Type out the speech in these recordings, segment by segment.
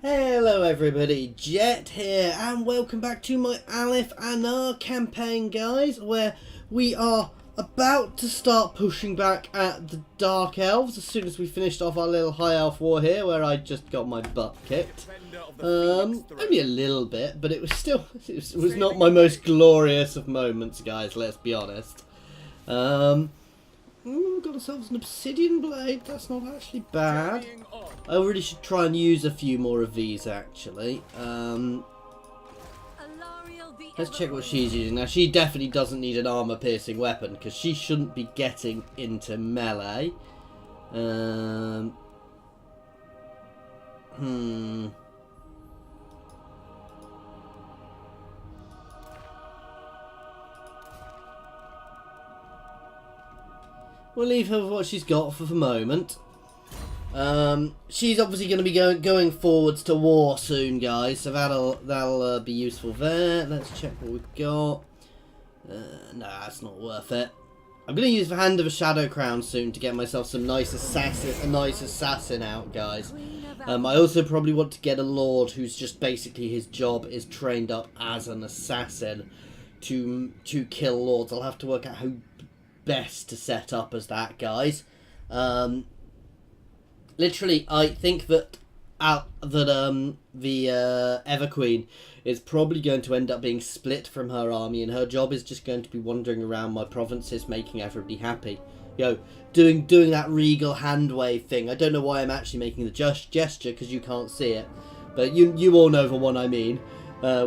Hello everybody, Jet here, and welcome back to my Alith Anar campaign, guys, where we are about to start pushing back at the Dark Elves as soon as we finished off our little High Elf war here, where I just got my butt kicked. Only a little bit, but it was still, it was not my most glorious of moments, guys, let's be honest. Ooh, got ourselves an obsidian blade, that's not actually bad. I really should try and use a few more of these, actually. Let's check what she's using. Now, she definitely doesn't need an armor-piercing weapon, because she shouldn't be getting into melee. We'll leave her with what she's got for the moment. She's obviously going to be going forwards to war soon, guys, so that'll be useful there. Let's check what we've got. No, that's not worth it. I'm going to use the Hand of a Shadow Crown soon to get myself some nice assassin out, guys. I also probably want to get a lord who's just basically his job is trained up as an assassin to kill lords. I'll have to work out how best to set up as that, guys. Literally, I think that the Everqueen is probably going to end up being split from her army, and her job is just going to be wandering around my provinces, making everybody happy. You know, doing that regal hand wave thing. I don't know why I'm actually making the gesture because you can't see it, but you all know the one I mean,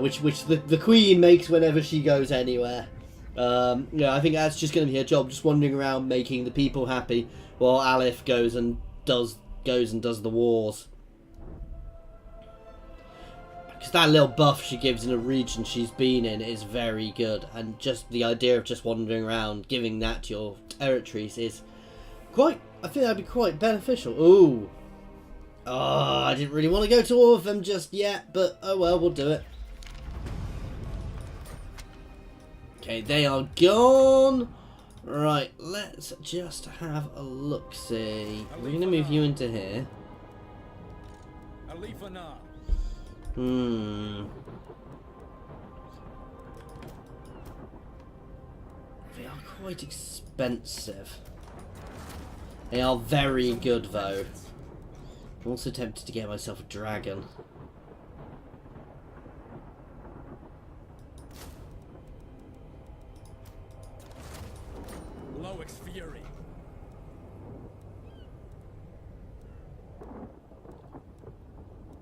which the Queen makes whenever she goes anywhere. Yeah, I think that's just going to be her job, just wandering around making the people happy, while Alith goes and does the wars. Because that little buff she gives in a region she's been in is very good, and just the idea of just wandering around, giving that to your territories is quite, I think that'd be quite beneficial. Ooh. Oh, I didn't really want to go to all of them just yet, but oh well, we'll do it. Okay, they are gone. Right, let's just have a look-see. We're going to move you into here. Alith Anar. They are quite expensive. They are very good, though. I'm also tempted to get myself a dragon. Fury.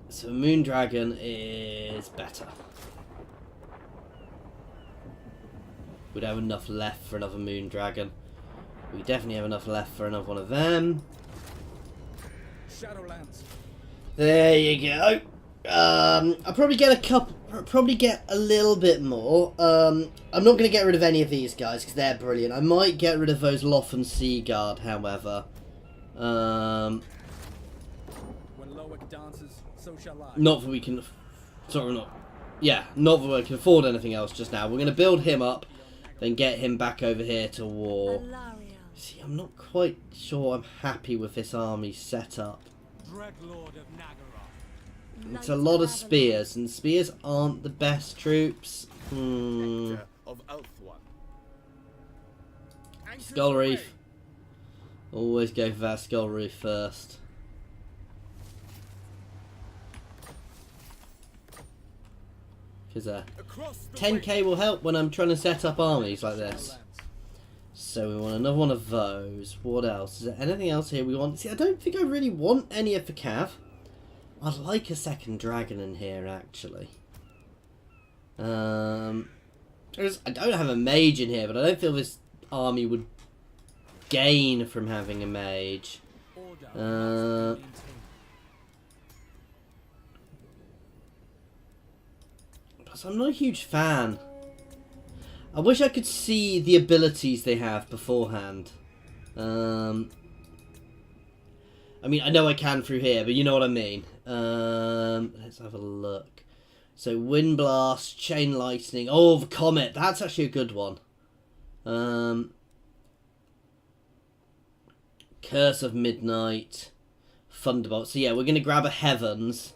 So Moon Dragon is better. We'd have enough left for another Moon Dragon. We definitely have enough left for another one of them. Shadowlands. There you go. I'll probably get a couple. Probably get a little bit more. I'm not going to get rid of any of these guys because they're brilliant. I might get rid of those Loth and Seaguard, however. When Loic dances, so shall I. Not that we can. Sorry, not. Yeah, not that we can afford anything else just now. We're going to build him up, then get him back over here to war. See, I'm not quite sure I'm happy with this army setup. It's a lot of spears, and spears aren't the best troops. Skull Reef. Always go for that Skull Reef first. Because 10k will help when I'm trying to set up armies like this. So we want another one of those. What else? Is there anything else here we want? See, I don't think I really want any of the cav. I'd like a second dragon in here, actually. I don't have a mage in here, but I don't feel this army would gain from having a mage. Plus, I'm not a huge fan. I wish I could see the abilities they have beforehand. I mean, I know I can through here, but you know what I mean. Let's have a look. So, Wind Blast, Chain Lightning. Oh, the Comet. That's actually a good one. Curse of Midnight. Thunderbolt. So, yeah, we're going to grab a Heavens.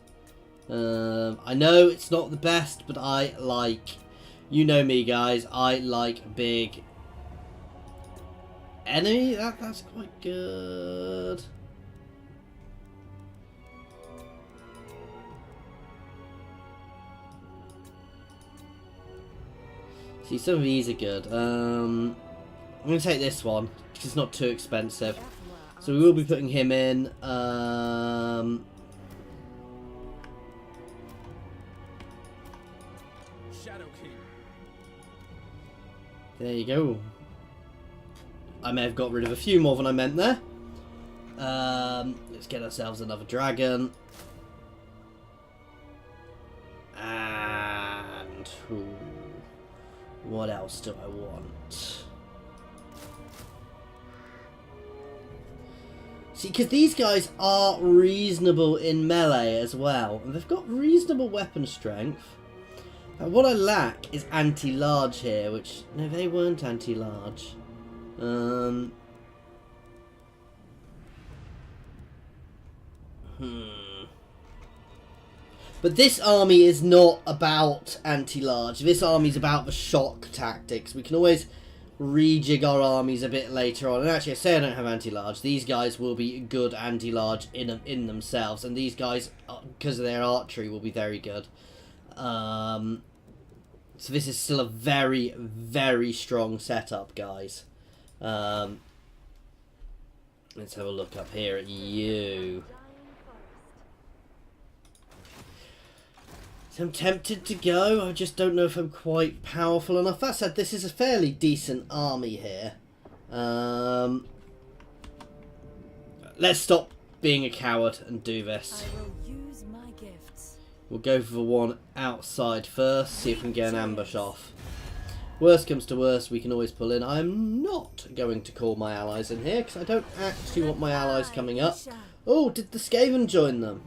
I know it's not the best, but I like... You know me, guys. I like big... Enemy? That's quite good. See, some of these are good. I'm going to take this one, because it's not too expensive. So we will be putting him in. Shadow King. There you go. I may have got rid of a few more than I meant there. Let's get ourselves another dragon. And... ooh, what else do I want? See, because these guys are reasonable in melee as well. And they've got reasonable weapon strength. What I lack is anti-large here, which... no, they weren't anti-large. But this army is not about anti-large. This army is about the shock tactics. We can always rejig our armies a bit later on. And actually, I say I don't have anti-large. These guys will be good anti-large in themselves. And these guys, because of their archery, will be very good. So this is still a very, very strong setup, guys. Let's have a look up here at you. So I'm tempted to go. I just don't know if I'm quite powerful enough. That said, this is a fairly decent army here. Let's stop being a coward and do this. I will use my gifts. We'll go for the one outside first, see if we can get an ambush off. Worst comes to worst, we can always pull in. I'm not going to call my allies in here, because I don't actually want my allies coming up. Oh, did the Skaven join them?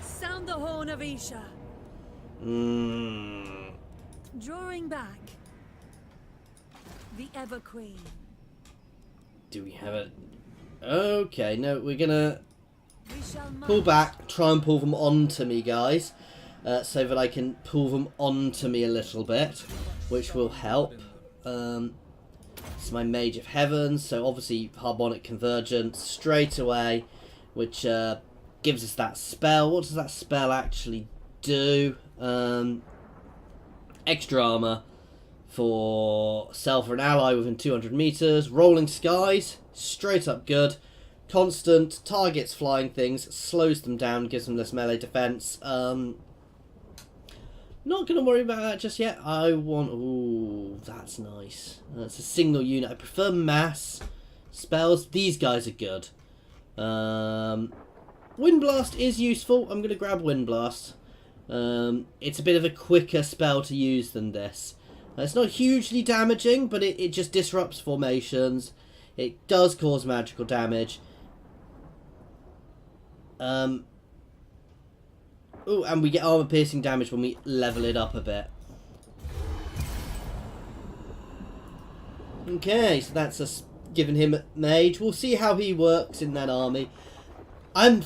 Sound the horn of Isha. Drawing back. The Ever Queen. Do we have it? Okay, no, we're gonna We shall pull march. back, try and pull them onto me, guys. So that I can pull them onto me a little bit, which will help. It's my Mage of Heaven, so obviously Harmonic Convergence straight away, which gives us that spell. What does that spell actually do? Extra armor for self or an ally within 200 meters. Rolling Skies, straight up good. Constant, targets flying things, slows them down, gives them this melee defense. Not going to worry about that just yet. I want... ooh, that's nice. That's a single unit. I prefer mass spells. These guys are good. Wind Blast is useful. I'm going to grab Wind Blast. It's a bit of a quicker spell to use than this. It's not hugely damaging, but it just disrupts formations. It does cause magical damage. Oh, and we get armor-piercing damage when we level it up a bit. Okay, so that's us giving him mage. We'll see how he works in that army. I'm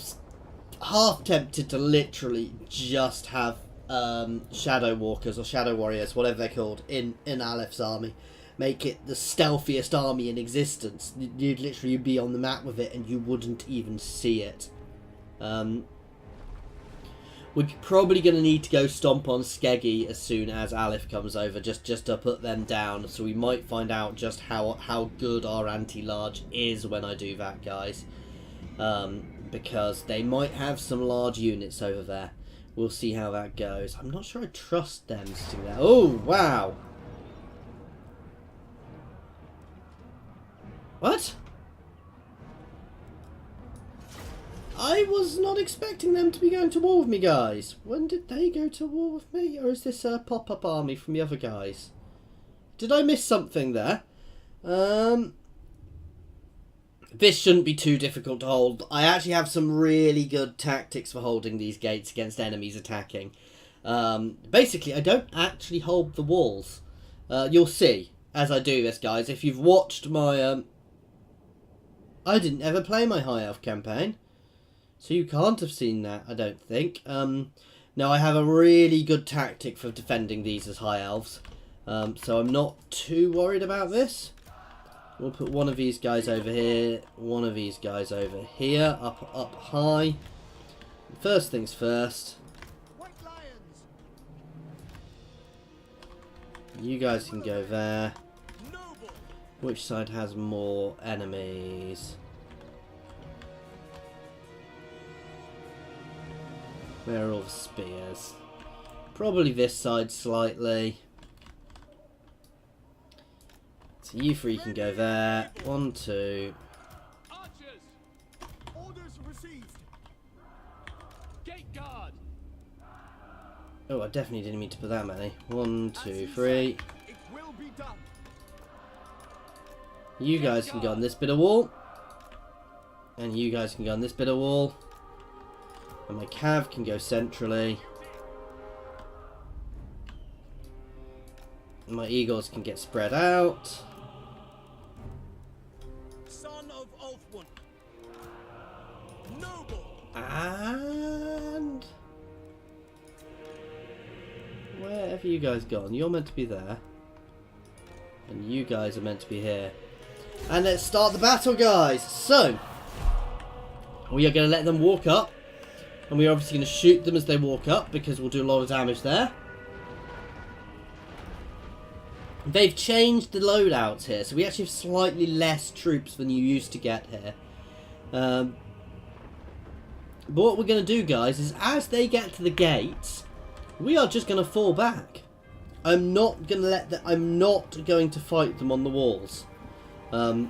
half tempted to literally just have Shadow Walkers or Shadow Warriors, whatever they're called, in Alith's army. Make it the stealthiest army in existence. You'd literally be on the map with it and you wouldn't even see it. We're probably going to need to go stomp on Skeggy as soon as Alith comes over, just to put them down. So we might find out just how good our anti-large is when I do that, guys. Because they might have some large units over there. We'll see how that goes. I'm not sure I trust them to do that. Oh, wow. What? I was not expecting them to be going to war with me, guys. When did they go to war with me? Or is this a pop-up army from the other guys? Did I miss something there? This shouldn't be too difficult to hold. I actually have some really good tactics for holding these gates against enemies attacking. Basically, I don't actually hold the walls. You'll see as I do this, guys. If you've watched my... I didn't ever play my High Elf campaign. So you can't have seen that, I don't think. Now I have a really good tactic for defending these as high elves. So I'm not too worried about this. We'll put one of these guys over here, one of these guys over here, up high. First things first. You guys can go there. Which side has more enemies? Where are all the spears? Probably this side slightly. So you three can go there. 1, 2. Archers! Orders received. Gate guard. Oh, I definitely didn't mean to put that many. 1, 2, 3. It will be done. You guys can go on this bit of wall. And you guys can go on this bit of wall. And my cav can go centrally. And my eagles can get spread out. Son of Ulfwin. Noble. And where have you guys gone? You're meant to be there. And you guys are meant to be here. And let's start the battle, guys. So, we are going to let them walk up. And we're obviously going to shoot them as they walk up, because we'll do a lot of damage there. They've changed the loadouts here, so we actually have slightly less troops than you used to get here. But what we're going to do, guys, is as they get to the gates, we are just going to fall back. I'm not going to let them. I'm not going to fight them on the walls, because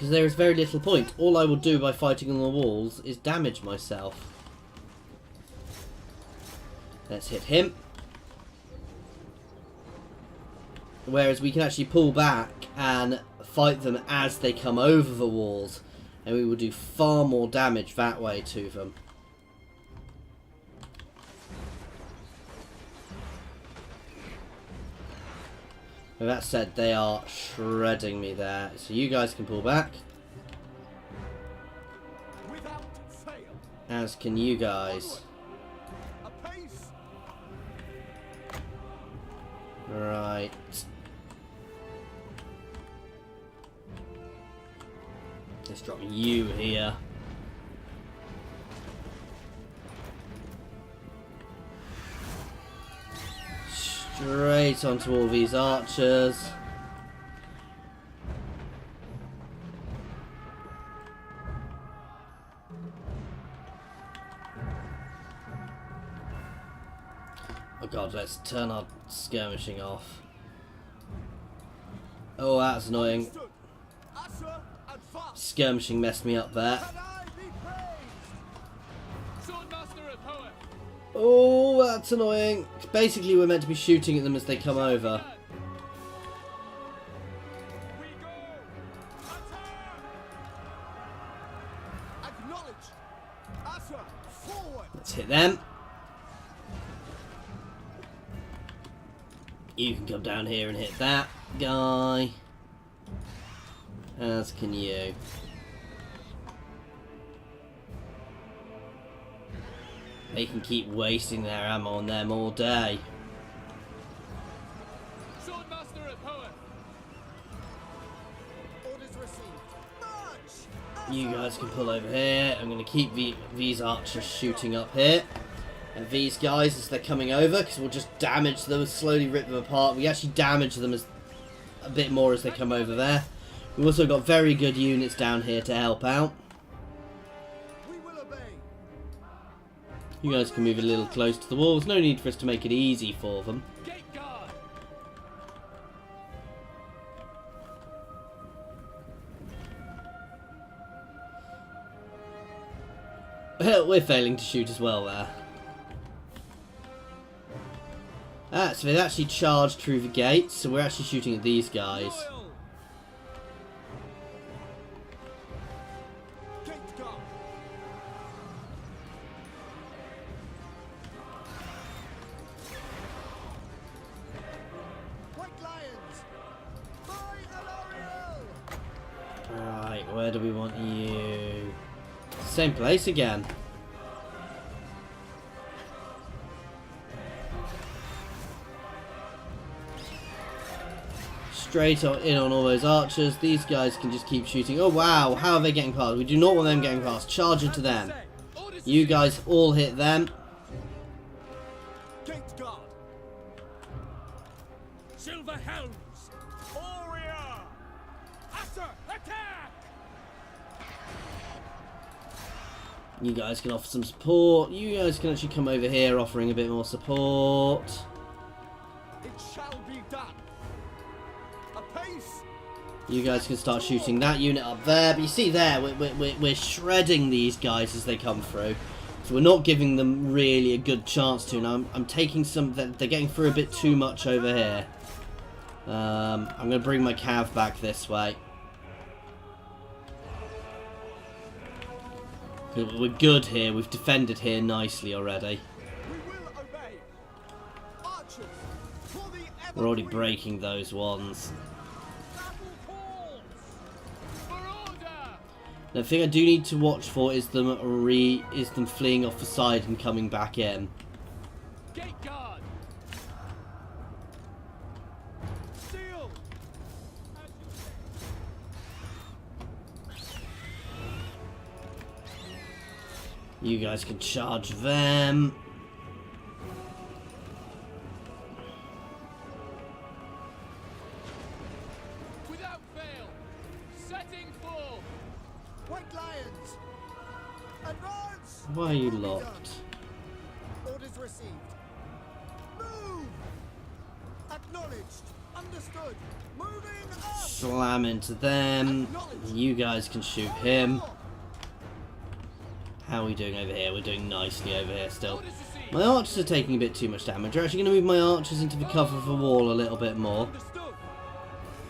there is very little point. All I will do by fighting on the walls is damage myself. Let's hit him. Whereas we can actually pull back and fight them as they come over the walls, and we will do far more damage that way to them. With that said, they are shredding me there, so you guys can pull back. Without fail. As can you guys. Apace. Right. Let's drop you here. Straight onto all these archers. Oh god, let's turn our skirmishing off. Oh, that's annoying. Stood. Usher, advance. Skirmishing messed me up there. And I be praised. Swordmaster and poet. Oh, that's annoying. Basically, we're meant to be shooting at them as they come over. We go. Attack. Acknowledge. Usher, forward. Let's hit them. You can come down here and hit that guy. As can you. They can keep wasting their ammo on them all day. Swordmaster and poet. Orders received. March. You guys can pull over here. I'm going to keep these archers shooting up here. And these guys as they're coming over, because we'll just damage them, slowly rip them apart. We actually damage them as a bit more as they come over there. We've also got very good units down here to help out. We will obey. You guys can move a little close to the walls. No need for us to make it easy for them. Gate guard. We're failing to shoot as well there. Ah, so they've actually charged through the gates, so we're actually shooting at these guys. Loyal. Gate guard. White lions. By Alariel. Right, where do we want you? Same place again. Straight in on all those archers. These guys can just keep shooting. Oh wow, how are they getting past? We do not want them getting past. Charge into them. You guys all hit them. Gate guard. Silver helms. Aurea. Asser, attack. You guys can offer some support. You guys can actually come over here offering a bit more support. It shall be done. Apace. You guys can start shooting that unit up there. But you see there, we're shredding these guys as they come through. So we're not giving them really a good chance to. Now I'm taking some... They're getting through a bit too much over here. I'm going to bring my cav back this way. We're good here. We've defended here nicely already. We will obey. Archers, for the We're already breaking those ones. battle calls. For order. The thing I do need to watch for is them fleeing off the side and coming back in. Gate guard. Steel. You guys can charge them. Without fail. Setting full. White Lions! Advance! Why are you locked? Orders received. Move! Acknowledged. Understood. Moving up! Slam into them. You guys can shoot him. How are we doing over here? We're doing nicely over here still. Orders received. My archers are taking a bit too much damage. We're actually going to move my archers into the cover of the wall a little bit more. Understood.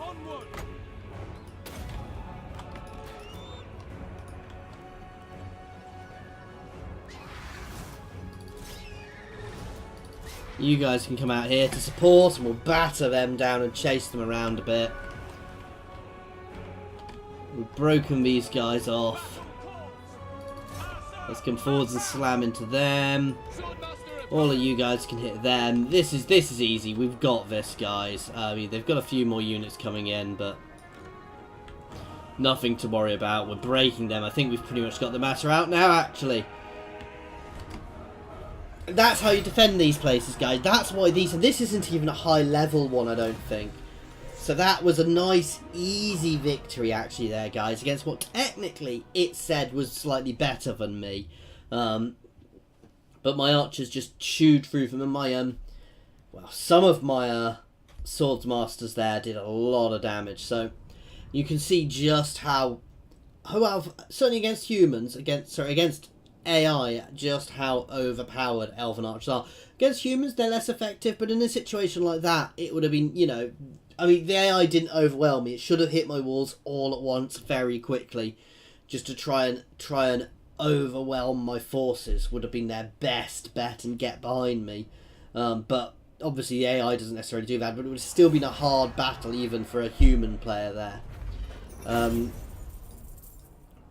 Onward. You guys can come out here to support and we'll batter them down and chase them around a bit. We've broken these guys off. Let's come forwards and slam into them. Swordmaster. All of you guys can hit them. This is easy. We've got this, guys. I mean, they've got a few more units coming in, but nothing to worry about. We're breaking them. I think we've pretty much got the matter out now, actually. That's how you defend these places, guys. That's why these... And this isn't even a high-level one, I don't think. So that was a nice, easy victory, actually, there, guys, against what technically it said was slightly better than me. But my archers just chewed through them, and my, well, some of my swords masters there did a lot of damage. So you can see just how certainly against humans, against AI, just how overpowered elven archers are. Against humans, they're less effective, but in a situation like that, it would have been, you know... I mean, the AI didn't overwhelm me. It should have hit my walls all at once very quickly. Just to try and overwhelm my forces would have been their best bet and get behind me. But obviously the AI doesn't necessarily do that, but it would have still been a hard battle even for a human player there.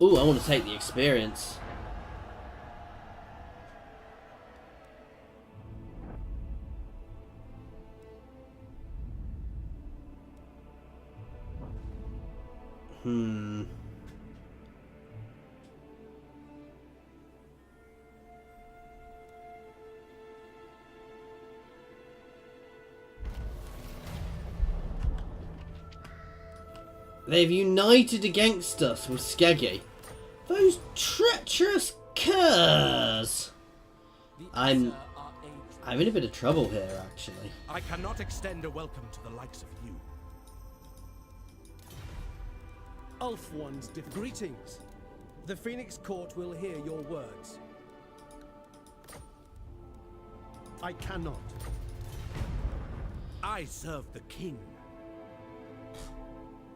Ooh, I want to take the experience. They've united against us with Skeggy. Those treacherous curs! I'm in a bit of trouble here, actually. I cannot extend a welcome to the likes of you. Ulf ones, greetings. The Phoenix Court will hear your words. I cannot. I serve the king.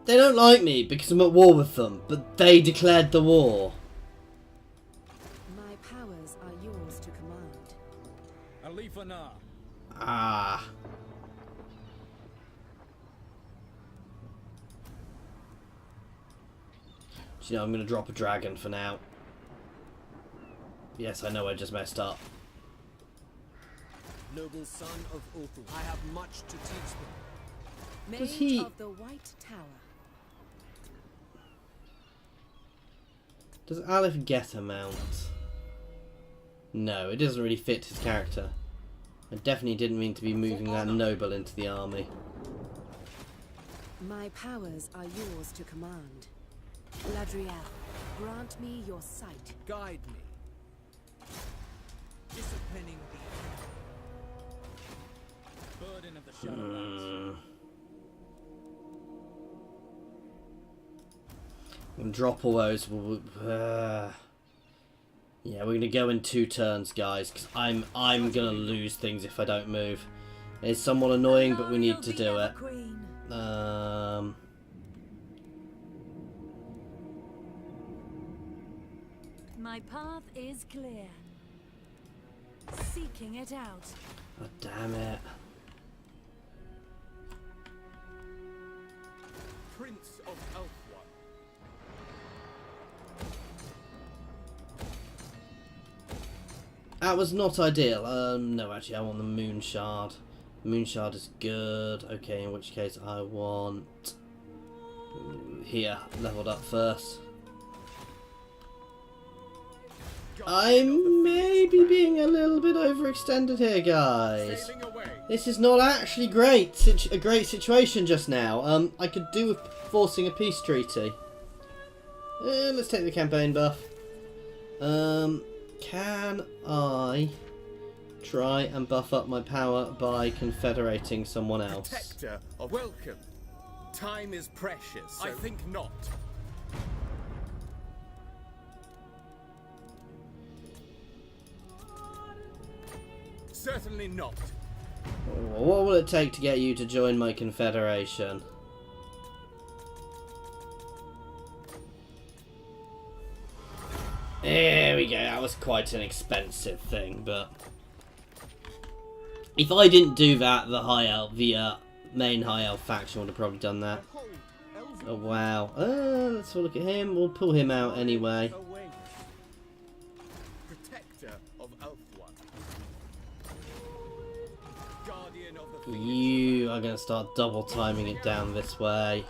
They don't like me because I'm at war with them, but they declared the war. My powers are yours to command. Alith Anar. Ah. So, you know, I'm going to drop a dragon for now. Yes, I know I just messed up. Noble son of Ulthu, I have much to teach them. Mage Does he- of the White Tower. Does Alith get a mount? No, it doesn't really fit his character. I definitely didn't mean to be moving that noble into the army. My powers are yours to command. Ladriel, grant me your sight. Guide me. Disciplining the burden of the Shadowlands. And drop all those. Yeah, we're gonna go in 2 turns, guys, because I'm gonna lose things if I don't move. It's somewhat annoying, but we need to do it. My path is clear. Seeking it out. Oh, damn it. Prince of Elfwan. That was not ideal. No, actually, I want the Moon Shard. Moon Shard is good. Okay, in which case I want... Here, leveled up first. I'm maybe being a little bit overextended here, guys. Sailing away. This is not actually great. A great situation just now. I could do with forcing a peace treaty. Let's take the campaign buff. Can I try and buff up my power by confederating someone else? Protector of welcome. Time is precious. So I think not. Certainly not. What will it take to get you to join my confederation? There we go, that was quite an expensive thing, but... If I didn't do that, the main High Elf faction would have probably done that. Oh wow. Let's have a look at him, we'll pull him out anyway. Protector of Elfwan. Guardian of the You are going to start double timing it down this way.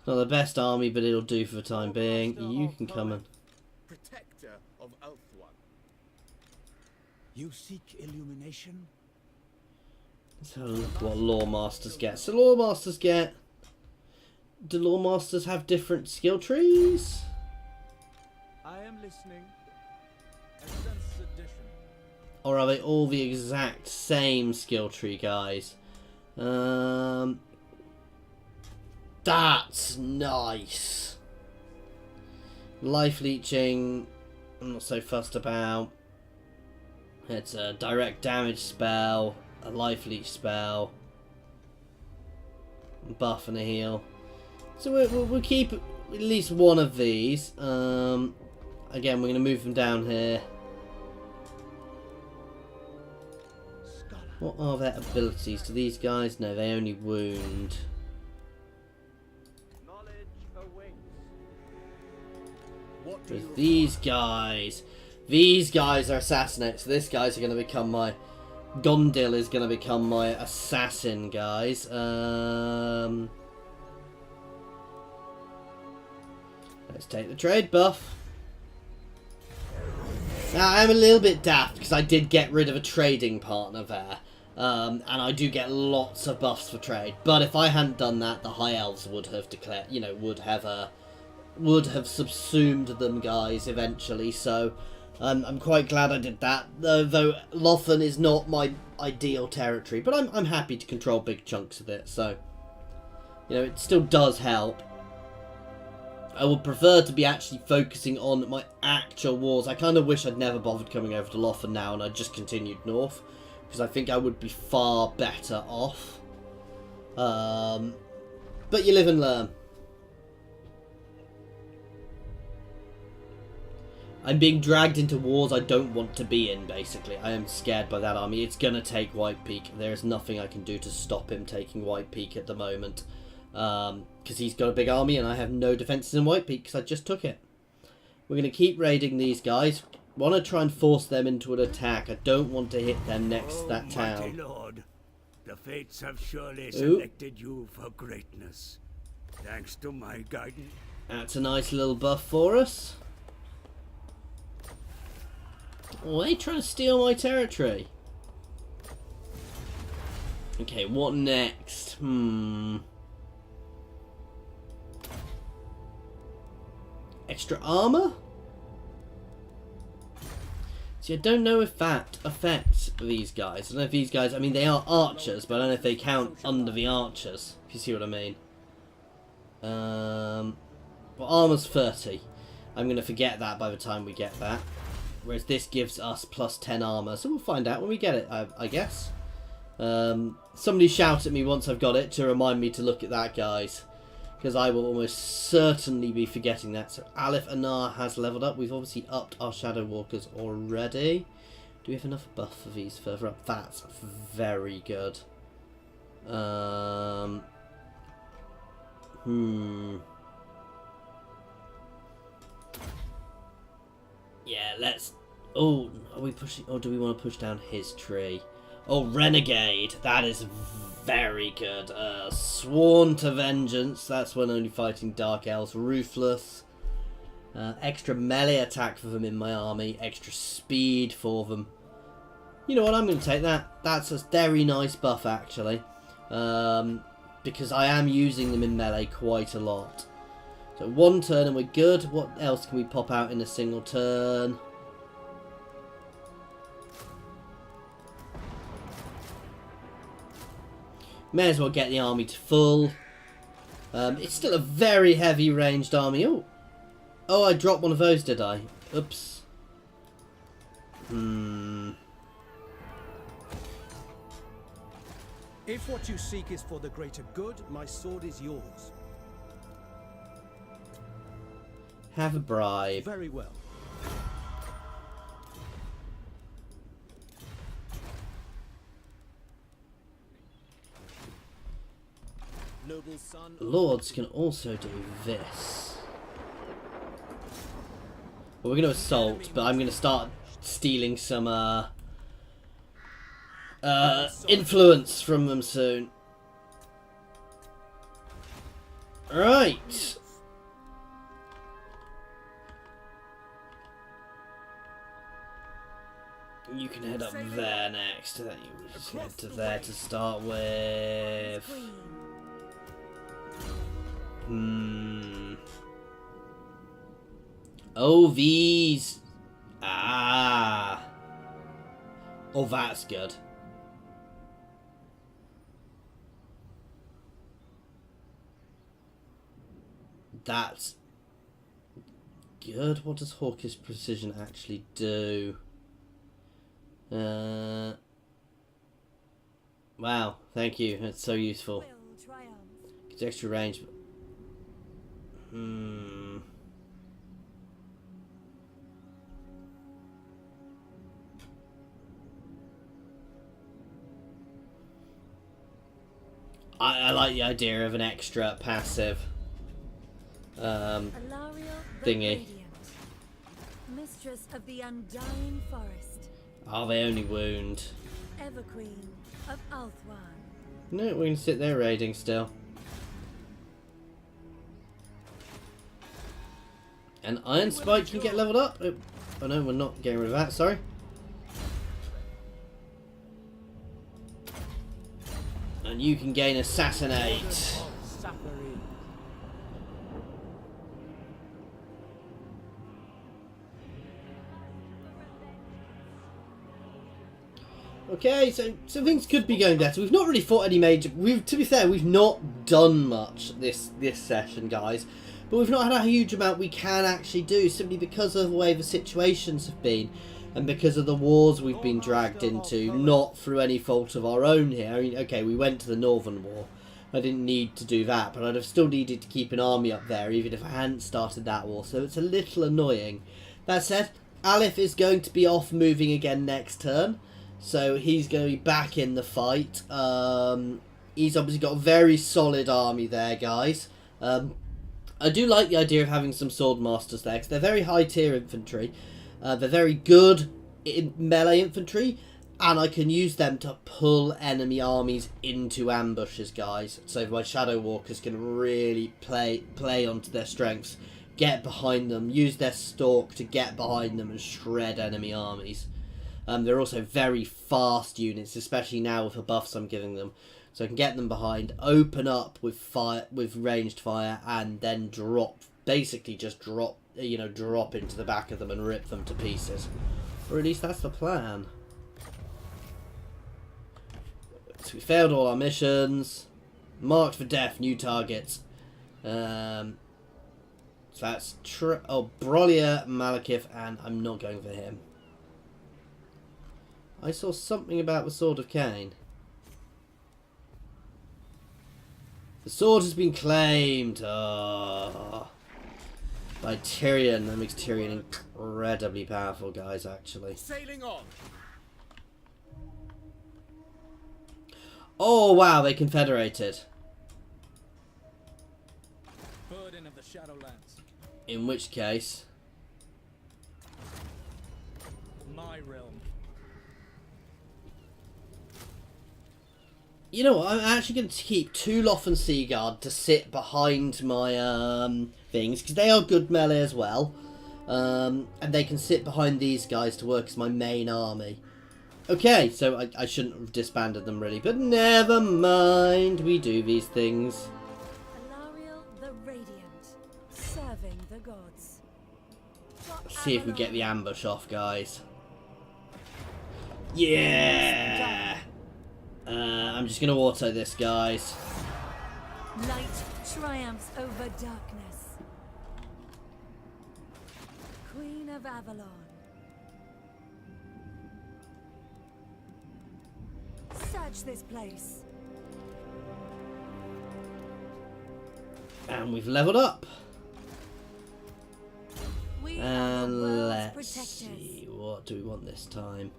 Not the best army, but it'll do for the time being. You can come and... Protector of Elfwan. You seek illumination? Let's have a look at what Lore Masters get. So Lore Masters get... Do Lore Masters have different skill trees? I am listening. Essence edition. Or are they all the exact same skill tree, guys? That's nice. Life leeching, I'm not so fussed about. It's a direct damage spell, a life leech spell, a buff and a heal. So we'll keep at least one of these. Again, we're going to move them down here. What are their abilities? Do these guys? No, they only wound. With these guys are assassinates. So this guy's are going to become my... Gondil is going to become my assassin, guys. Let's take the trade buff. Now, I'm a little bit daft because I did get rid of a trading partner there. And I do get lots of buffs for trade. But if I hadn't done that, the High Elves would have declared, you know, would have subsumed them, guys, eventually. So I'm quite glad I did that. Though Lothan is not my ideal territory, but I'm happy to control big chunks of it. So, you know, it still does help. I would prefer to be actually focusing on my actual wars. I kind of wish I'd never bothered coming over to Lothan now and I'd just continued north, because I think I would be far better off. But you live and learn. I'm being dragged into wars I don't want to be in, basically. I am scared by that army. It's going to take White Peak. There is nothing I can do to stop him taking White Peak at the moment. Because he's got a big army and I have no defences in White Peak because I just took it. We're going to keep raiding these guys. Want to try and force them into an attack. I don't want to hit them next to that Mighty town. Lord, the fates have surely selected you for greatness. Thanks to my guidance. That's a nice little buff for us. Oh, they trying to steal my territory. Okay, what next? Extra armor? See, I don't know if that affects these guys. I don't know if these guys... I mean, they are archers, but I don't know if they count under the archers, if you see what I mean. Well, armor's 30. I'm going to forget that by the time we get that. Whereas this gives us plus 10 armor. So we'll find out when we get it, I guess. Somebody shout at me once I've got it to remind me to look at that, guys. Because I will almost certainly be forgetting that. So Alith Anar has leveled up. We've obviously upped our Shadow Walkers already. Do we have enough buff for these further up? That's very good. Yeah, let's... Oh, are we pushing... Or do we want to push down his tree? Oh, Renegade. That is very good. Sworn to Vengeance. That's when only fighting Dark Elves. Ruthless. Extra melee attack for them in my army. Extra speed for them. You know what? I'm going to take that. That's a very nice buff, actually. Because I am using them in melee quite a lot. So one turn and we're good. What else can we pop out in a single turn? May as well get the army to full. It's still a very heavy ranged army. Oh, I dropped one of those, did I? Oops. If what you seek is for the greater good, my sword is yours. Have a bribe. Very well. Noble son. Lords can also do this. Well, we're going to assault, but I'm going to start stealing some influence from them soon. Right. You can head up there next. Then you just head to there to start with. Oh, these. Ah. Oh, that's good. That's good. What does Hawkish Precision actually do? Wow, thank you. That's so useful. Gets extra range. I like the idea of an extra passive thingy. Mistress of the Undying Forest. Oh, they only wound. Everqueen of Althwan. No, we can sit there raiding still. And Iron Spike can get leveled up. Oh no, we're not getting rid of that, sorry. And you can gain Assassinate. Okay, so things could be going better. We've not really fought any major... to be fair, we've not done much this session, guys. But we've not had a huge amount we can actually do, simply because of the way the situations have been. And because of the wars we've been dragged into, not through any fault of our own here. I mean, okay, we went to the Northern War. I didn't need to do that, but I'd have still needed to keep an army up there, even if I hadn't started that war. So it's a little annoying. That said, Alith is going to be off moving again next turn. So he's going to be back in the fight. He's obviously got a very solid army there, guys. I do like the idea of having some sword masters there, because they're very high tier infantry. They're very good in melee infantry, and I can use them to pull enemy armies into ambushes, guys. So my Shadow Walkers can really play onto their strengths, get behind them, use their stalk to get behind them and shred enemy armies. They're also very fast units, especially now with the buffs I'm giving them. So I can get them behind, open up with fire, with ranged fire, and then drop, basically just drop, drop into the back of them and rip them to pieces. Or at least that's the plan. So we failed all our missions. Marked for death, new targets. So that's Brolier, Malekith, and I'm not going for him. I saw something about the Sword of Cain. The sword has been claimed. Oh, by Tyrion. That makes Tyrion incredibly powerful, guys, actually. Sailing on. Oh, wow, they confederated. Burden of the Shadowlands. In which case... My realm. You know what, I'm actually going to keep 2 Lothan Seaguard to sit behind my things, because they are good melee as well. And they can sit behind these guys to work as my main army. Okay, so I shouldn't have disbanded them really, but never mind, we do these things. Alariel the Radiant, serving the gods. Let's see if we get the ambush off, guys. Yeah! I'm just going to auto this, guys. Light triumphs over darkness. Queen of Avalon. Search this place. And we've leveled up. We are the And world's let's protectors. see, what do we want this time?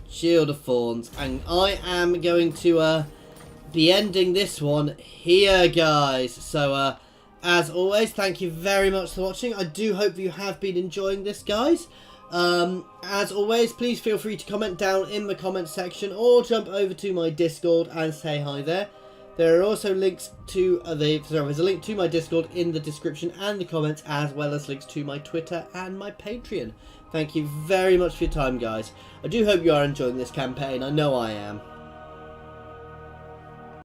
Shield of Thorns, and I am going to be ending this one here, guys. So as always, thank you very much for watching. I do hope you have been enjoying this, guys. As always, please feel free to comment down in the comment section or jump over to my Discord and say hi there. There are also links to there's a link to my Discord in the description and the comments, as well as links to my Twitter and my Patreon. Thank you very much for your time, guys. I do hope you are enjoying this campaign. I know I am.